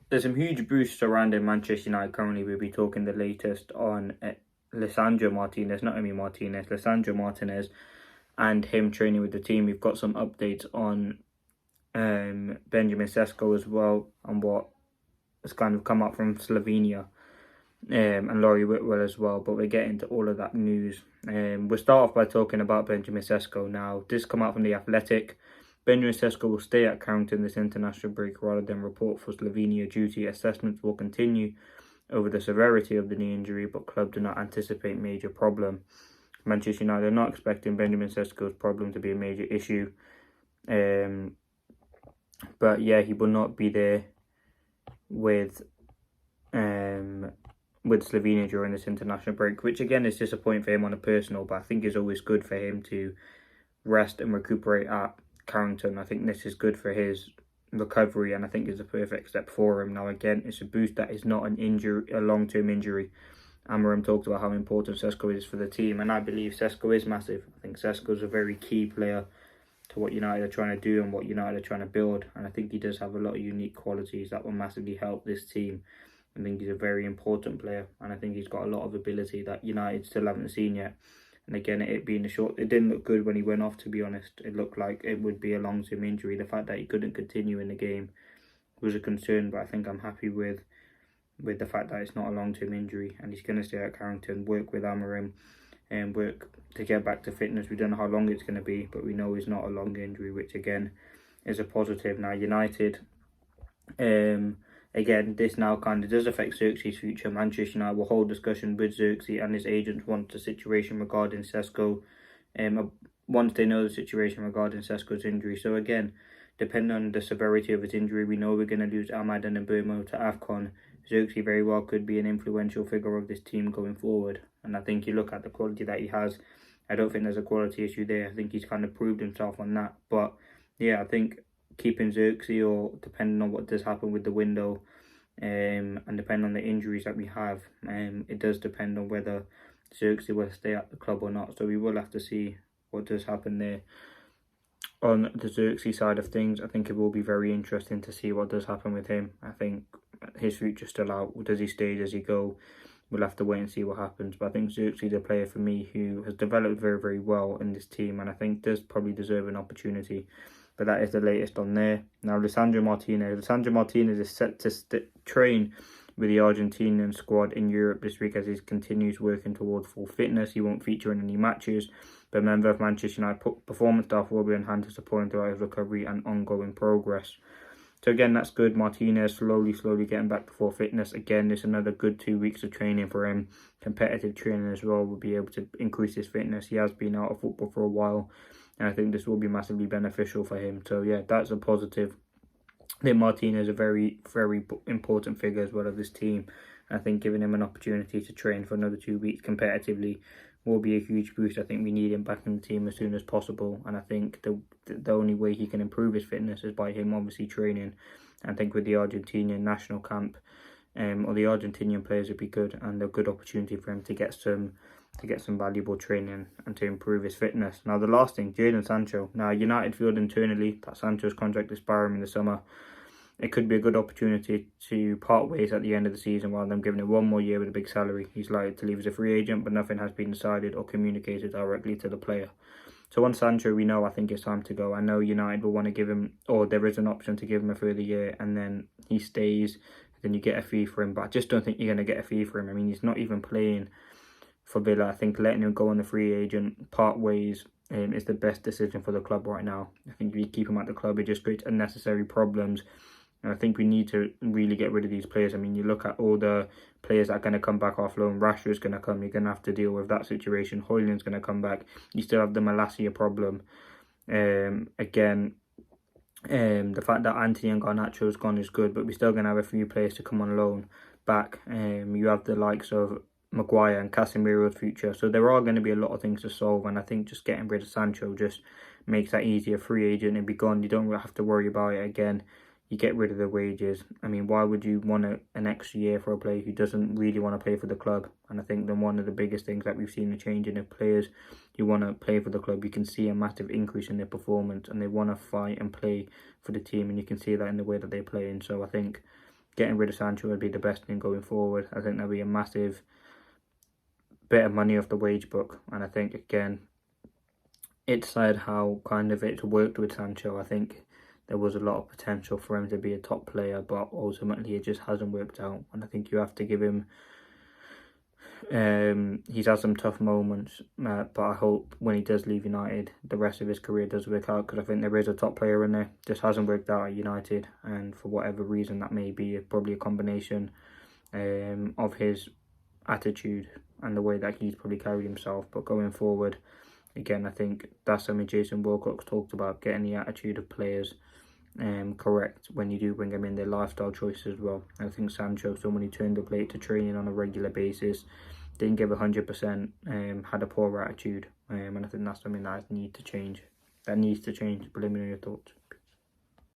there's some huge boosts surrounding Manchester United currently. We'll be talking the latest on Lisandro Martinez, not Emi Martinez, Lisandro Martinez, and him training with the team. We've got some updates on Benjamin Sesko as well, and what has kind of come up from Slovenia, and Laurie Whitwell as well. But we'll get into all of that news. We'll start off by talking about Benjamin Sesko now. This come out from The Athletic. Benjamin Sesko will stay at Carrington this international break rather than report for Slovenia due to assessments will continue over the severity of the knee injury, but club do not anticipate major problem. Manchester United are not expecting Benjamin Sesko's problem to be a major issue. But yeah, he will not be there with Slovenia during this international break, which again is disappointing for him on a personal, but I think is always good for him to rest and recuperate at Carrington. I think this is good for his recovery, and I think it's a perfect step for him. Now again, it's a boost that is not an injury, a long-term injury. Amarim talked about how important Sesko is for the team, and I believe Sesko is massive. I think Sesko is a very key player to what United are trying to do and what United are trying to build, and I think he does have a lot of unique qualities that will massively help this team. I think he's a very important player, and I think he's got a lot of ability that United still haven't seen yet. And again, it being a short, it didn't look good when he went off, to be honest. It looked like it would be a long-term injury. The fact that he couldn't continue in the game was a concern, but I think I'm happy with the fact that it's not a long-term injury, and he's going to stay at Carrington, work with Amarim, and work to get back to fitness. We don't know how long it's going to be, but we know it's not a long injury, which again is a positive. Now United, again, this now kind of does affect Xerxes' future. Manchester United will hold discussion with Xerxes and his agents once the situation regarding Sesko, once they know the situation regarding Sesko's injury. So again, depending on the severity of his injury, we know we're going to lose Ahmad and Mbomo to AFCON. Xerxes very well could be an influential figure of this team going forward. And I think you look at the quality that he has, I don't think there's a quality issue there. I think he's kind of proved himself on that. But yeah, I think keeping Xerxes, or depending on what does happen with the window, and depending on the injuries that we have, it does depend on whether Xerxes will stay at the club or not. So we will have to see what does happen there. On the Xerxes side of things, I think it will be very interesting to see what does happen with him. I think his future's still out. Does he stay? Does he go? We'll have to wait and see what happens. But I think Xerxes is a player for me who has developed very, very well in this team, and I think does probably deserve an opportunity. But that is the latest on there. Now, Lisandro Martinez. Lisandro Martinez is set to train with the Argentinian squad in Europe this week as he continues working towards full fitness. He won't feature in any matches, but a member of Manchester United performance staff will be on hand to support him throughout his recovery and ongoing progress. So again, that's good. Martinez slowly getting back to full fitness. Again, there's another good 2 weeks of training for him. Competitive training as well will be able to increase his fitness. He has been out of football for a while, and I think this will be massively beneficial for him. So yeah, that's a positive. I think Martinez is a very, very important figure as well of this team. I think giving him an opportunity to train for another 2 weeks competitively will be a huge boost. I think we need him back in the team as soon as possible, and I think the only way he can improve his fitness is by him obviously training. I think with the Argentinian national camp, or the Argentinian players, would be good, and a good opportunity for him to get some valuable training and to improve his fitness. Now the last thing, Jadon Sancho. Now United feel internally that Sancho's contract expiring in the summer. It could be a good opportunity to part ways at the end of the season rather than giving him 1 more year with a big salary. He's likely to leave as a free agent, but nothing has been decided or communicated directly to the player. So on Sancho, we know I think it's time to go. I know United will want to give him, or there is an option to give him a further year, and then he stays, then you get a fee for him. But I just don't think you're going to get a fee for him. I mean, he's not even playing for Villa. I think letting him go on the free agent, part ways, is the best decision for the club right now. I think if you keep him at the club, it just creates unnecessary problems. And I think we need to really get rid of these players. I mean, you look at all the players that are going to come back off loan. Rashford's going to come. You're going to have to deal with that situation. Højlund's going to come back. You still have the Malacia problem. Again, the fact that Anthony and Garnacho's gone is good, but we're still going to have a few players to come on loan back. You have the likes of Maguire and Casemiro's future. So there are going to be a lot of things to solve, and I think just getting rid of Sancho just makes that easier. Free agent and be gone. You don't really have to worry about it again. You get rid of the wages. I mean, why would you want an extra year for a player who doesn't really want to play for the club? And I think then one of the biggest things that we've seen a change in the players who want to play for the club, you can see a massive increase in their performance, and they want to fight and play for the team, and you can see that in the way that they play. And so I think getting rid of Sancho would be the best thing going forward. I think there'll be a massive bit of money off the wage book, and I think again, it said how kind of it worked with Sancho. I think there was a lot of potential for him to be a top player, but ultimately it just hasn't worked out. And I think you have to give him. He's had some tough moments, but I hope when he does leave United, the rest of his career does work out, because I think there is a top player in there. Just hasn't worked out at United, and for whatever reason that may be, probably a combination of his attitude and the way that he's probably carried himself. But going forward, again, I think that's something Jason Wilcox talked about, getting the attitude of players correct when you do bring them in, their lifestyle choices as well. And I think Sancho, someone who turned up late to training on a regular basis, didn't give 100%, had a poor attitude, and I think that's something that needs to change. But let me know your thoughts.